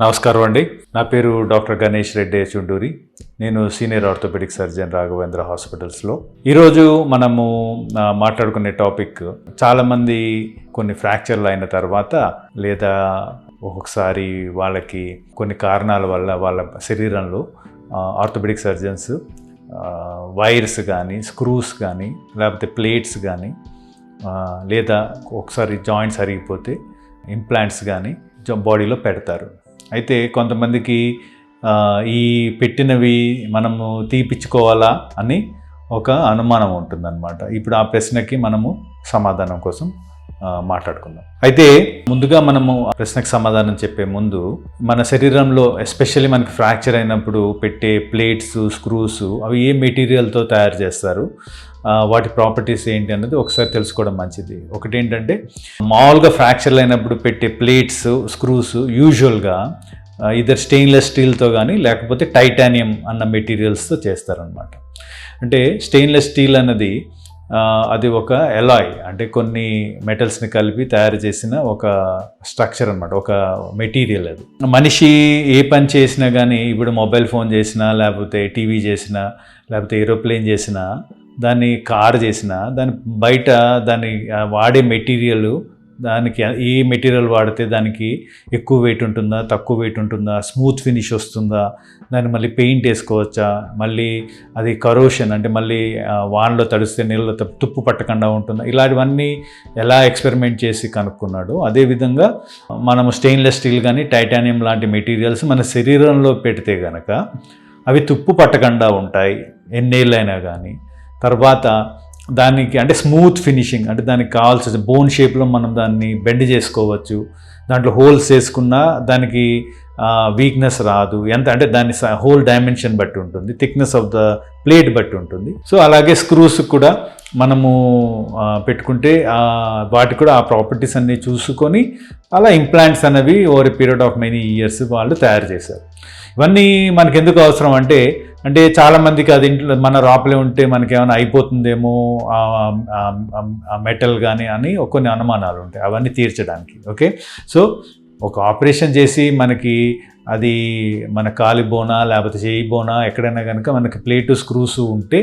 నమస్కారం అండి. నా పేరు డాక్టర్ గణేష్ రెడ్డి చుండూరి. నేను సీనియర్ ఆర్థోపెడిక్ సర్జన్ రాఘవేంద్ర హాస్పిటల్స్లో. ఈరోజు మనము మాట్లాడుకునే టాపిక్, చాలామంది కొన్ని ఫ్రాక్చర్లు అయిన తర్వాత లేదా ఒక్కొక్కసారి వాళ్ళకి కొన్ని కారణాల వల్ల వాళ్ళ శరీరంలో ఆర్థోపెడిక్ సర్జన్స్ వైర్స్ కానీ, స్క్రూస్ కానీ, లేకపోతే ప్లేట్స్ కానీ, లేదా ఒకసారి జాయింట్స్ అరిగిపోతే ఇంప్లాంట్స్ కానీ బాడీలో పెడతారు. అయితే కొంతమందికి ఈ పెట్టినవి మనము తీపిచ్చుకోవాలా అని ఒక అనుమానం ఉంటుందన్నమాట. ఇప్పుడు ఆ ప్రశ్నకి మనము సమాధానం కోసం మాట్లాడుకుందాం. అయితే ముందుగా మనము ప్రశ్నకు సమాధానం చెప్పే ముందు, మన శరీరంలో ఎస్పెషల్లీ మనకి ఫ్రాక్చర్ అయినప్పుడు పెట్టే ప్లేట్స్, స్క్రూస్ అవి ఏ మెటీరియల్తో తయారు చేస్తారు, వాటి ప్రాపర్టీస్ ఏంటి అన్నది ఒకసారి తెలుసుకోవడం మంచిది. ఒకటి ఏంటంటే, మామూలుగా ఫ్రాక్చర్లు అయినప్పుడు పెట్టే ప్లేట్స్, స్క్రూస్ యూజువల్గా ఇద్దరు స్టెయిన్లెస్ స్టీల్తో కానీ లేకపోతే టైటానియం అన్న మెటీరియల్స్తో చేస్తారనమాట. అంటే స్టెయిన్లెస్ స్టీల్ అన్నది అది ఒక ఎలాయ్, అంటే కొన్ని మెటల్స్ని కలిపి తయారు చేసిన ఒక స్ట్రక్చర్ అనమాట, ఒక మెటీరియల్. అది మనిషి ఏ పని చేసినా కానీ, ఇప్పుడు మొబైల్ ఫోన్ చేసినా, లేకపోతే టీవీ చేసినా, లేకపోతే ఏరోప్లేన్ చేసినా, దాన్ని కార్ చేసినా, దాని బయట దాన్ని వాడే మెటీరియల్, దానికి ఏ మెటీరియల్ వాడితే దానికి ఎక్కువ వెయిట్ ఉంటుందా, తక్కువ వెయిట్ ఉంటుందా, స్మూత్ ఫినిష్ వస్తుందా, దాన్ని మళ్ళీ పెయింట్ వేసుకోవచ్చా, మళ్ళీ అది కరోషన్ అంటే మళ్ళీ వానలో తడిస్తే నీళ్ళలో తుప్పు పట్టకుండా ఉంటుందా, ఇలాంటివన్నీ ఎలా ఎక్స్పెరిమెంట్ చేసి కనుక్కున్నాడు. అదేవిధంగా మనము స్టెయిన్లెస్ స్టీల్ కానీ, టైటానియం లాంటి మెటీరియల్స్ మన శరీరంలో పెడితే కనుక అవి తుప్పు పట్టకుండా ఉంటాయి ఎన్నేళ్ళైనా కానీ. తర్వాత దానికి అంటే స్మూత్ ఫినిషింగ్, అంటే దానికి కావాల్సిన బోన్ షేప్లో మనం దాన్ని బెండ్ చేసుకోవచ్చు. దాంట్లో హోల్స్ వేసుకున్నా దానికి వీక్నెస్ రాదు. ఎంత అంటే దాని హోల్ డైమెన్షన్ బట్టి ఉంటుంది, థిక్నెస్ ఆఫ్ ద ప్లేట్ బట్టి ఉంటుంది. సో అలాగే స్క్రూస్ కూడా మనము పెట్టుకుంటే వాటికి కూడా ఆ ప్రాపర్టీస్ అన్నీ చూసుకొని అలా ఇంప్లాంట్స్ అనేవి over a period of many years వాళ్ళు తయారు చేశారు. ఇవన్నీ మనకి ఎందుకు అవసరం అంటే చాలామందికి అది ఇంట్లో మన లోపలే ఉంటే మనకి ఏమైనా అయిపోతుందేమో మెటల్ కానీ అని కొన్ని అనుమానాలు ఉంటాయి. అవన్నీ తీర్చడానికి. ఓకే, సో ఒక ఆపరేషన్ చేసి మనకి అది మన కాలి బోనా లేకపోతే చేయి బోనా ఎక్కడైనా కనుక మనకి ప్లేటు, స్క్రూస్ ఉంటే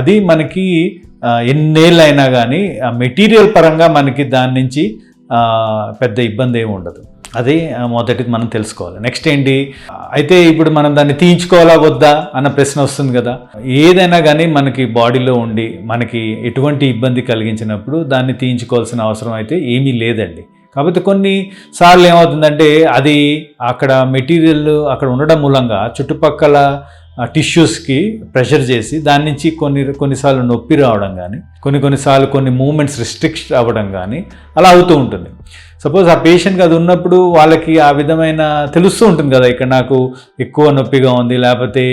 అది మనకి ఎన్నేళ్ళైనా కానీ మెటీరియల్ పరంగా మనకి దాని నుంచి పెద్ద ఇబ్బంది ఏమి ఉండదు. అది మొదటిది మనం తెలుసుకోవాలి. నెక్స్ట్ ఏంటి, అయితే ఇప్పుడు మనం దాన్ని తీయించుకోవాలా వద్దా అన్న ప్రశ్న వస్తుంది కదా. ఏదైనా కానీ మనకి బాడీలో ఉండి మనకి ఎటువంటి ఇబ్బంది కలిగించినప్పుడు దాన్ని తీయించుకోవాల్సిన అవసరం అయితే ఏమీ లేదండి. కాకపోతే కొన్నిసార్లు ఏమవుతుందంటే, అది అక్కడ మెటీరియల్ అక్కడ ఉండడం మూలంగా చుట్టుపక్కల టిష్యూస్కి ప్రెషర్ చేసి దాని నుంచి కొన్నిసార్లు నొప్పి రావడం కానీ, కొన్నిసార్లు కొన్ని మూమెంట్స్ రిస్ట్రిక్ట్ అవ్వడం కానీ అలా అవుతూ ఉంటుంది. సపోజ్ ఆ పేషెంట్కి అది ఉన్నప్పుడు వాళ్ళకి ఆ విధమైన తెలుస్తూ ఉంటుంది కదా, ఇక్కడ నాకు ఎక్కువ నొప్పిగా ఉంది, లేకపోతే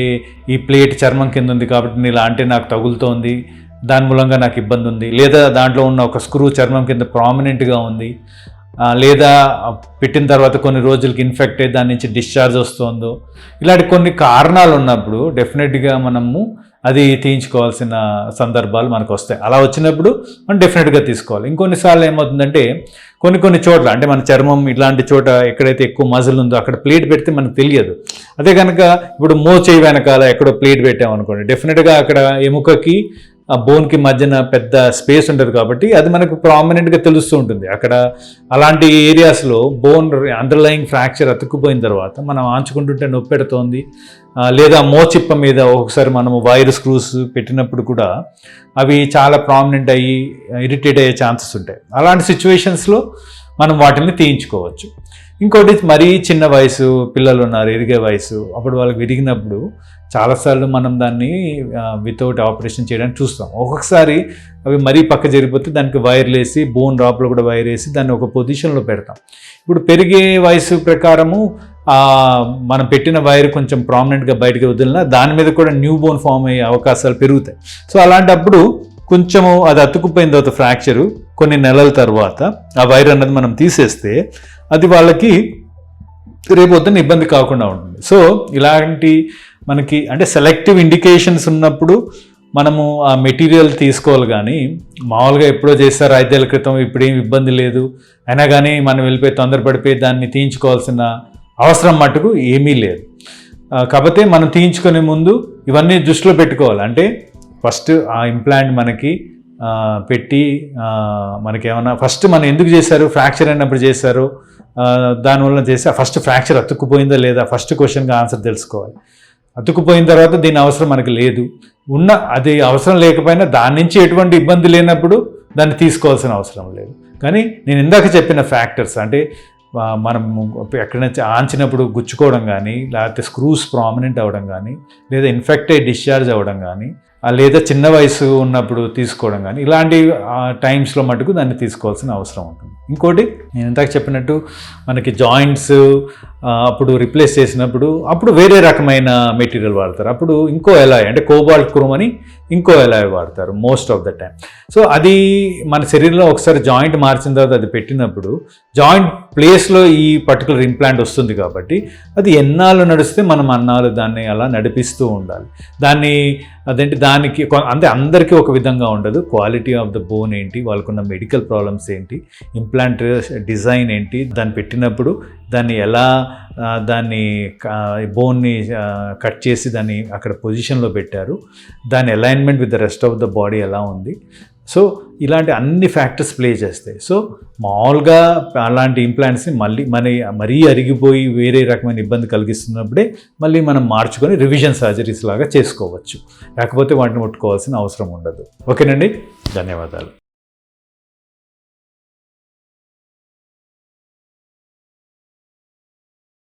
ఈ ప్లేట్ చర్మం కింద ఉంది కాబట్టి ఇలా అంటే నాకు తగులుతోంది, దాని మూలంగా నాకు ఇబ్బంది ఉంది, లేదా దాంట్లో ఉన్న ఒక స్క్రూ చర్మం కింద ప్రామినెంట్గా ఉంది, లేదా పెట్టిన తర్వాత కొన్ని రోజులకి ఇన్ఫెక్ట్ అయ్యి దాని నుంచి డిశ్చార్జ్ వస్తుందో, ఇలాంటి కొన్ని కారణాలు ఉన్నప్పుడు డెఫినెట్గా మనము అది తీయించుకోవాల్సిన సందర్భాలు మనకు వస్తాయి. అలా వచ్చినప్పుడు మనం డెఫినెట్గా తీసుకోవాలి. ఇంకొన్నిసార్లు ఏమవుతుందంటే, కొన్ని చోట్ల అంటే మన చర్మం ఇట్లాంటి చోట ఎక్కడైతే ఎక్కువ మజిల్ ఉందో అక్కడ ప్లేట్ పెడితే మనకు తెలియదు. అదే కనుక ఇప్పుడు చేయి వెనకాల ఎక్కడో ప్లేట్ పెట్టామనుకోండి, డెఫినెట్గా అక్కడ ఎముకకి ఆ బోన్కి మధ్యన పెద్ద స్పేస్ ఉంటుంది కాబట్టి అది మనకు ప్రామినెంట్గా తెలుస్తూ ఉంటుంది. అక్కడ అలాంటి ఏరియాస్లో బోన్ అండర్లయింగ్ ఫ్రాక్చర్ అతుక్కుపోయిన తర్వాత మనం ఆంచుకుంటుంటే నొప్పి పెడుతోంది, లేదా మోచిప్ప మీద ఒకసారి మనము వైర్ స్క్రూస్ పెట్టినప్పుడు కూడా అవి చాలా ప్రామినెంట్ అయ్యి ఇరిటేట్ అయ్యే ఛాన్సెస్ ఉంటాయి. అలాంటి సిచ్యువేషన్స్లో మనం వాటిని తీయించుకోవచ్చు. ఇంకోటి, మరీ చిన్న వయసు పిల్లలు ఉన్నారు, ఎదిగే వయసు, అప్పుడు వాళ్ళకి విరిగినప్పుడు చాలాసార్లు మనం దాన్ని వితౌట్ ఆపరేషన్ చేయడానికి చూస్తాం. ఒక్కొక్కసారి అవి మరీ పక్క జరిగిపోతే దానికి వైర్లు వేసి, బోన్ డ్రాప్లో కూడా వైర్ వేసి దాన్ని ఒక పొజిషన్లో పెడతాం. ఇప్పుడు పెరిగే వయసు ప్రకారము మనం పెట్టిన వైర్ కొంచెం ప్రామినెంట్గా బయటకు వదిలినా దాని మీద కూడా న్యూ బోన్ ఫామ్ అయ్యే అవకాశాలు పెరుగుతాయి. సో అలాంటప్పుడు కొంచెము అది అతుక్కుపోయిన తర్వాత ఫ్రాక్చరు కొన్ని నెలల తర్వాత ఆ వైర్ అన్నది మనం తీసేస్తే అది వాళ్ళకి రేపొద్దున ఇబ్బంది కాకుండా ఉంటుంది. సో ఇలాంటి మనకి అంటే సెలెక్టివ్ ఇండికేషన్స్ ఉన్నప్పుడు మనము ఆ మెటీరియల్ తీసుకోవాలి. కానీ మామూలుగా ఎప్పుడో చేస్తారు 5 ఏళ్ల క్రితం, ఇప్పుడేం ఇబ్బంది లేదు అయినా కానీ మనం వెళ్ళిపోయి తొందరపడిపోయి దాన్ని తీయించుకోవాల్సిన అవసరం మట్టుకు ఏమీ లేదు. కాకపోతే మనం తీయించుకునే ముందు ఇవన్నీ దృష్టిలో పెట్టుకోవాలి. అంటే ఫస్ట్ ఆ ఇంప్లాంట్ మనకి పెట్టి మనకేమన్నా ఫస్ట్ మనం ఎందుకు చేశారు, ఫ్రాక్చర్ అయినప్పుడు చేశారు, దానివల్ల చేసి ఫస్ట్ ఫ్రాక్చర్ అతుక్కుపోయిందా లేదా ఫస్ట్ క్వశ్చన్కి ఆన్సర్ తెలుసుకోవాలి. అతుక్కుపోయిన తర్వాత దీని అవసరం మనకి లేదు, అది అవసరం లేకపోయినా దాని నుంచి ఎటువంటి ఇబ్బంది లేనప్పుడు దాన్ని తీసుకోవాల్సిన అవసరం లేదు. కానీ నేను ఇందాక చెప్పిన ఫ్యాక్టర్స్ అంటే మనం ఎక్కడైనా ఆంచినప్పుడు గుచ్చుకోవడం కానీ, లేకపోతే స్క్రూస్ ప్రామినెంట్ అవ్వడం కానీ, లేదా ఇన్ఫెక్టెడ్ డిశ్చార్జ్ అవ్వడం కానీ, లేదా చిన్న వయసు ఉన్నప్పుడు తీసుకోవడం కానీ, ఇలాంటి టైమ్స్లో మటుకు దాన్ని తీసుకోవాల్సిన అవసరం ఉంటుంది. ఇంకోటి నేను ఇందాక చెప్పినట్టు మనకి జాయింట్స్ అప్పుడు రిప్లేస్ చేసినప్పుడు అప్పుడు వేరే రకమైన మెటీరియల్ వాడతారు. అప్పుడు ఇంకో ఎలాయ్ అంటే కోబాల్ట్ క్రోమ్ అని ఇంకో ఎలాయ్ వాడతారు most of the time. So అది మన శరీరంలో ఒకసారి జాయింట్ మార్చిన తర్వాత అది పెట్టినప్పుడు జాయింట్ ప్లేస్లో ఈ పర్టికులర్ ఇంప్లాంట్ వస్తుంది కాబట్టి అది ఎన్నాళ్ళు నడిస్తే మనం అన్నాళ్ళు దాన్ని అలా నడిపిస్తూ ఉండాలి. దానికి అంటే అందరికీ ఒక విధంగా ఉండదు. క్వాలిటీ ఆఫ్ ద బోన్ ఏంటి, వాళ్ళకున్న మెడికల్ ప్రాబ్లమ్స్ ఏంటి, ఇంప్లాంట్ డిజైన్ ఏంటి, దాన్ని పెట్టినప్పుడు దాన్ని ఎలా బోన్ని కట్ చేసి దాన్ని అక్కడ పొజిషన్లో పెట్టారు, దాని alignment with the rest of the body ఎలా ఉంది. సో ఇలాంటి అన్ని ఫ్యాక్టర్స్ ప్లే చేస్తాయి. సో మామూలుగా అలాంటి ఇంప్లాంట్స్ని మరీ అరిగిపోయి వేరే రకమైన ఇబ్బంది కలిగిస్తున్నప్పుడే మళ్ళీ మనం మార్చుకొని రివిజన్ సర్జరీస్ లాగా చేసుకోవచ్చు. లేకపోతే వాటిని ముట్టుకోవాల్సిన అవసరం ఉండదు. ఓకేనండి, ధన్యవాదాలు.